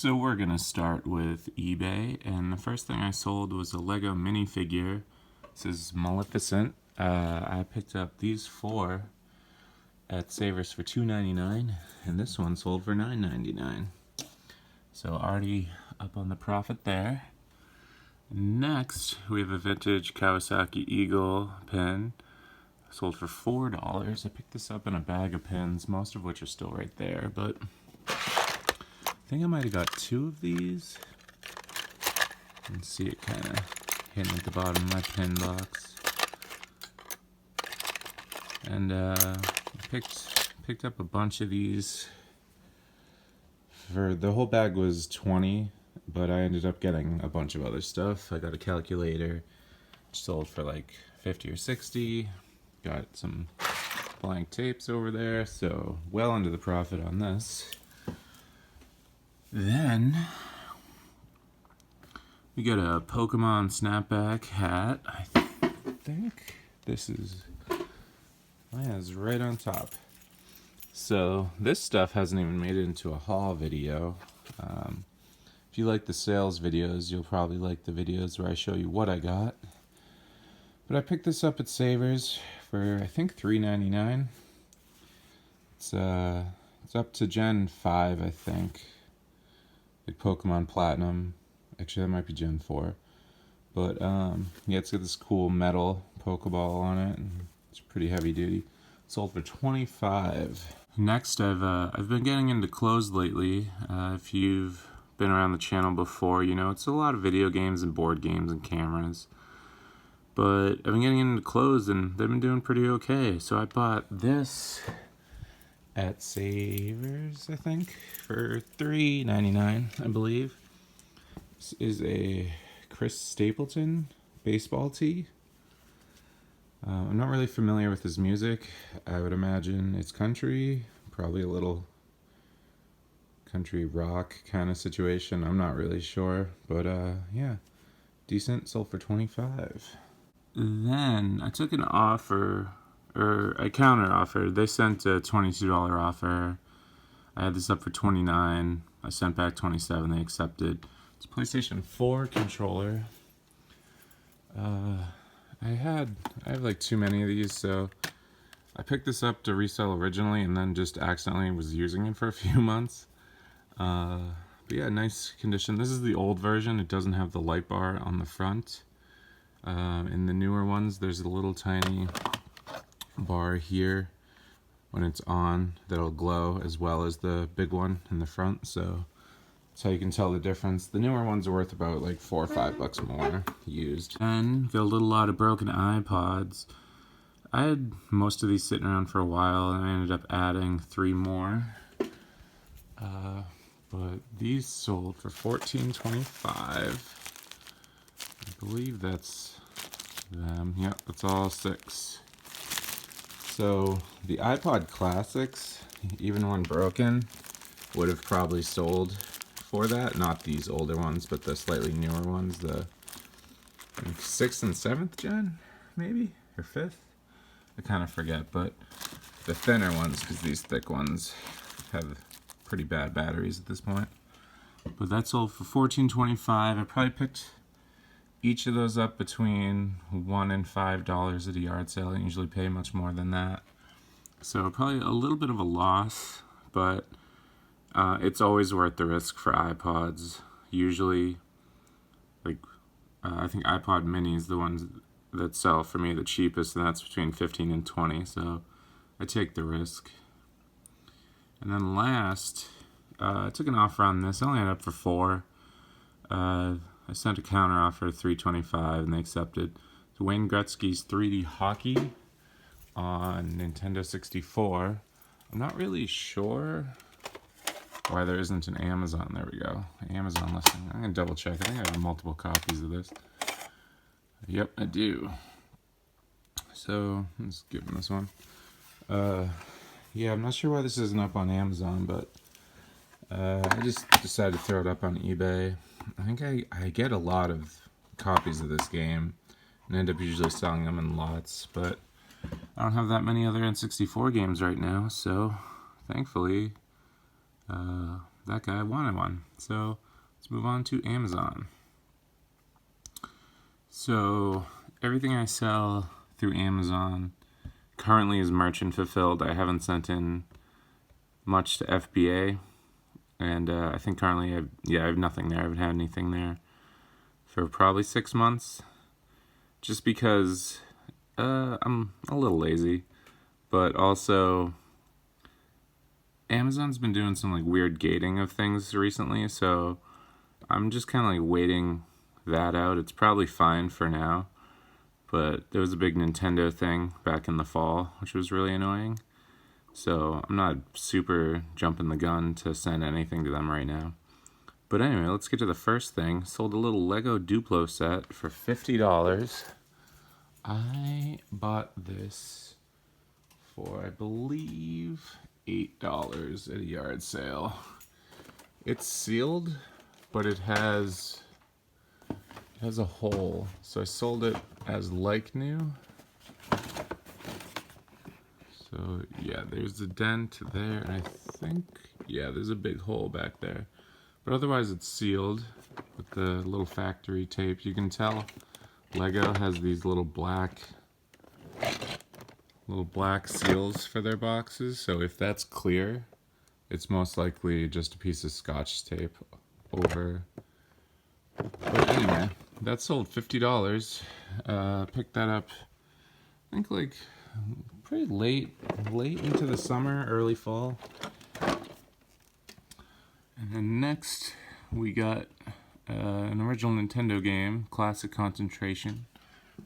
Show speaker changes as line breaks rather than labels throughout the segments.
So we're gonna start with eBay, and the first thing I sold was a Lego minifigure. This is Maleficent. I picked up these four at Savers for $2.99, and this one sold for $9.99. So already up on the profit there. Next, we have a vintage Kawasaki Eagle pen. Sold for $4. I picked this up in a bag of pins, most of which are still right there, but I think I might have got two of these. You can see it kind of hidden at the bottom of my pin box. And I picked up a bunch of these. For the whole bag was $20, but I ended up getting a bunch of other stuff. I got a calculator, which sold for like $50 or $60. Got some blank tapes over there, so well into the profit on this. Then we got a Pokemon snapback hat. I think this is, yeah, it's right on top. So this stuff hasn't even made it into a haul video. If you like the sales videos, you'll probably like the videos where I show you what I got. But I picked this up at Savers for I think $3.99. It's up to Gen 5, I think. Like Pokemon Platinum. Actually, that might be Gen 4. But yeah, it's got this cool metal Pokeball on it, and it's pretty heavy duty. Sold for $25. Next, I've been getting into clothes lately. If you've been around the channel before, you know it's a lot of video games and board games and cameras. But I've been getting into clothes, and they've been doing pretty okay. So I bought this at Savers, I think, for $3.99, I believe. This is a Chris Stapleton baseball tee. I'm not really familiar with his music. I would imagine it's country, probably a little country rock kind of situation. I'm not really sure, but yeah, decent. Sold for $25. Then I took an offer, or a counter offer. They sent a $22 offer. I had this up for $29. I sent back $27. They accepted. It's a PlayStation 4 controller. I have like too many of these, so I picked this up to resell originally, and then just accidentally was using it for a few months. But yeah, nice condition. This is the old version. It doesn't have the light bar on the front. In the newer ones, there's a little tiny bar here when it's on that'll glow, as well as the big one in the front, so that's how you can tell the difference. The newer ones are worth about like $4 or $5 more used. And got a little lot of broken iPods. I had most of these sitting around for a while, and I ended up adding 3 more. But these sold for $14.25. I believe that's them. Yep, that's all 6. So the iPod Classics, even when broken, would have probably sold for that. Not these older ones, but the slightly newer ones, the 6th and 7th gen, maybe, or 5th. I kind of forget, but the thinner ones, because these thick ones have pretty bad batteries at this point. But that sold for $14.25. I probably picked each of those up between $1 and $5 at a yard sale. I usually pay much more than that. So probably a little bit of a loss, but it's always worth the risk for iPods. Usually, like, I think iPod mini is the ones that sell for me the cheapest, and that's between $15 and $20, so I take the risk. And then last, I took an offer on this. I only had it up for $4. I sent a counter offer of $3.25, and they accepted. It's Wayne Gretzky's 3D Hockey on Nintendo 64. I'm not really sure why there isn't an Amazon. There we go. Amazon listing. I'm going to double check. I think I have multiple copies of this. Yep, I do. So, let's give him this one. Yeah, I'm not sure why this isn't up on Amazon, but I just decided to throw it up on eBay. I think I get a lot of copies of this game and end up usually selling them in lots, but I don't have that many other N64 games right now, so thankfully that guy wanted one. So let's move on to Amazon. So everything I sell through Amazon currently is merchant fulfilled. I haven't sent in much to FBA, and I think currently I have nothing there. I haven't had anything there for probably 6 months, just because I'm a little lazy, but also Amazon's been doing some like weird gating of things recently, so I'm just kind of like waiting that out. It's probably fine for now, but there was a big Nintendo thing back in the fall, which was really annoying. So I'm not super jumping the gun to send anything to them right now. But anyway, let's get to the first thing. Sold a little Lego Duplo set for $50. I bought this for, I believe, $8 at a yard sale. It's sealed, but it has a hole. So I sold it as like new. So yeah, there's a dent there, and I think, yeah, there's a big hole back there. But otherwise it's sealed with the little factory tape. You can tell Lego has these little black seals for their boxes. So if that's clear, it's most likely just a piece of Scotch tape over. But anyway, that sold $50. Picked that up, I think like pretty late into the summer, early fall. And then next we got an original Nintendo game, Classic Concentration,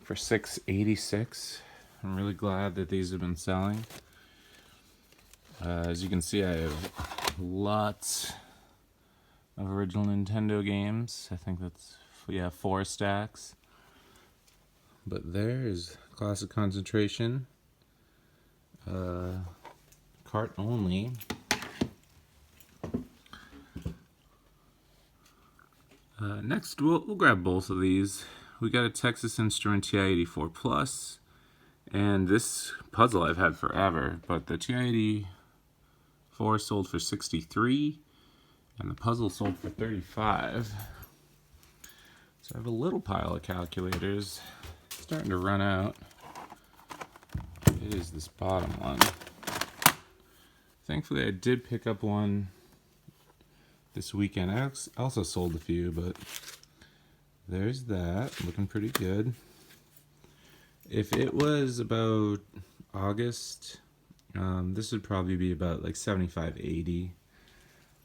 for $6.86. I'm really glad that these have been selling. As you can see, I have lots of original Nintendo games. I think that's, yeah, 4 stacks. But there is Classic Concentration. Cart only. Next, we'll grab both of these. We got a Texas Instrument TI-84 Plus, and this puzzle I've had forever, but the TI-84 sold for $63, and the puzzle sold for $35. So I have a little pile of calculators. It's starting to run out. It is this bottom one. Thankfully, I did pick up one this weekend. I also sold a few, but there's that, looking pretty good. If it was about August, this would probably be about like $75,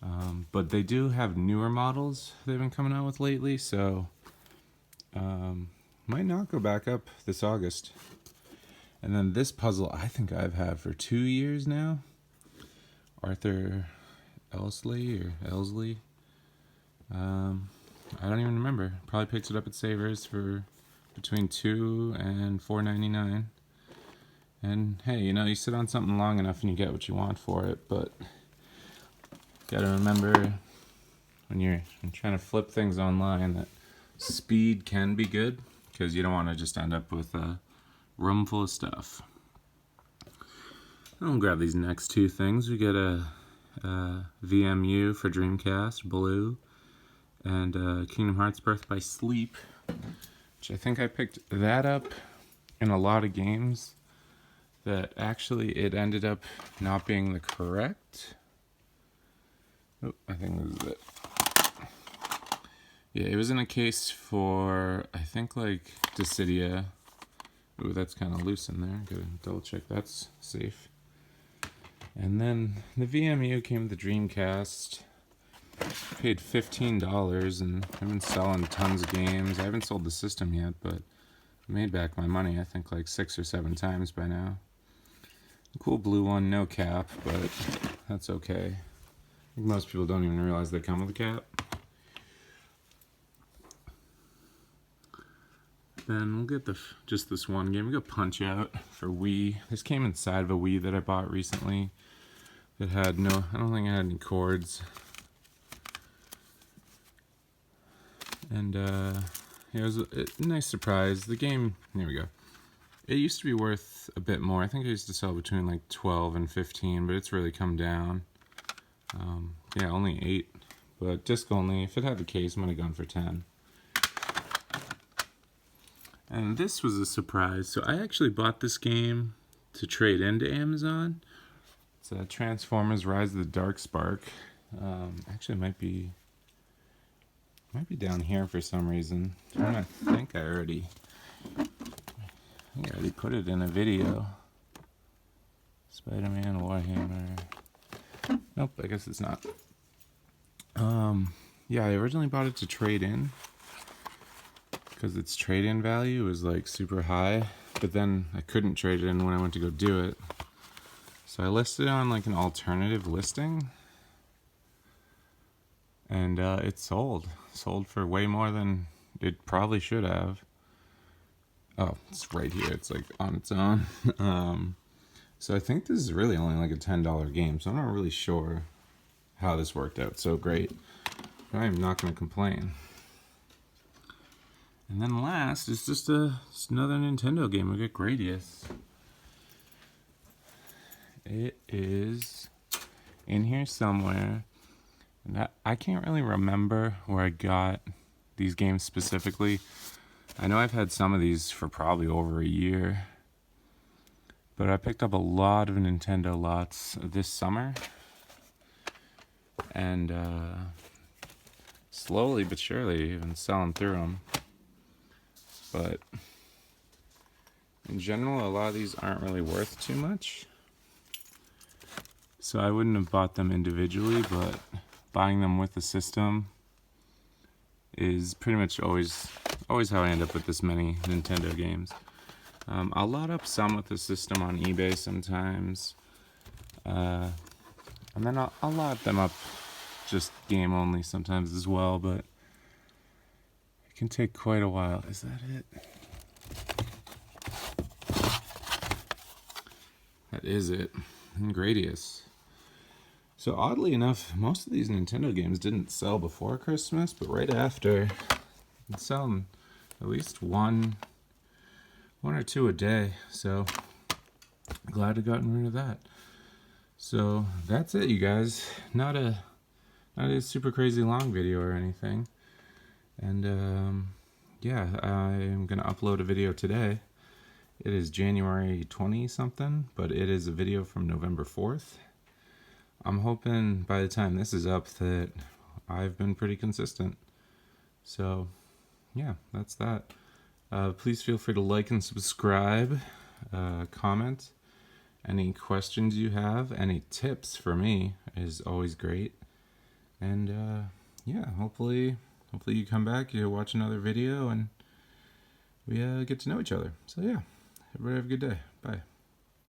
$80. But they do have newer models they've been coming out with lately, so might not go back up this August. And then this puzzle I think I've had for 2 years now. Arthur Elsley. I don't even remember. Probably picked it up at Savers for between $2 and $4.99. And hey, you know, you sit on something long enough and you get what you want for it, but gotta remember when you're trying to flip things online that speed can be good, because you don't want to just end up with a room full of stuff. I'll grab these next two things. We get a VMU for Dreamcast, Blue, and Kingdom Hearts Birth by Sleep, which I think I picked that up in a lot of games that actually it ended up not being the correct. Oh, I think this is it. Yeah, it was in a case for, I think, like Dissidia. Ooh, that's kind of loose in there. Gotta double check that's safe. And then the VMU came with the Dreamcast. Paid $15, and I've been selling tons of games. I haven't sold the system yet, but I made back my money, I think, like 6 or 7 times by now. A cool blue one, no cap, but that's okay. I think most people don't even realize they come with a cap. Then we'll get just this one game. We got Punch Out for Wii. This came inside of a Wii that I bought recently. It had no, I don't think it had any cords. And it was a nice surprise. The game, here we go. It used to be worth a bit more. I think I used to sell between like 12 and 15, but it's really come down. Yeah, only 8. But disc only. If it had the case, I might have gone for 10. And this was a surprise. So I actually bought this game to trade into Amazon. It's Transformers Rise of the Dark Spark. Actually, it might be down here for some reason. I think I already put it in a video. Spider-Man, Warhammer. Nope, I guess it's not. Yeah, I originally bought it to trade in because its trade-in value was like super high, but then I couldn't trade it in when I went to go do it. So I listed it on like an alternative listing, and it sold for way more than it probably should have. Oh, it's right here. It's like on its own. So I think this is really only like a $10 game, so I'm not really sure how this worked out so great. But I'm not going to complain. And then last is just another Nintendo game. We got Gradius. It is in here somewhere. And I can't really remember where I got these games specifically. I know I've had some of these for probably over a year. But I picked up a lot of Nintendo lots this summer. And slowly but surely, I've been selling through them. But in general, a lot of these aren't really worth too much. So I wouldn't have bought them individually, but buying them with the system is pretty much always how I end up with this many Nintendo games. I'll load up some with the system on eBay sometimes. And then I'll load them up just game only sometimes as well, but it can take quite a while. Is that it? That is it. Gradius. So oddly enough, most of these Nintendo games didn't sell before Christmas, but right after, it's selling at least one or two a day. So glad I gotten rid of that. So that's it, you guys. Not a super crazy long video or anything. And yeah, I'm gonna upload a video today. It is January 20 something, but it is a video from November 4th. I'm hoping by the time this is up that I've been pretty consistent. So yeah, that's that. Please feel free to like and subscribe, comment. Any questions you have, any tips for me is always great. And yeah, hopefully you come back, you watch another video, and we get to know each other. So yeah, everybody have a good day. Bye.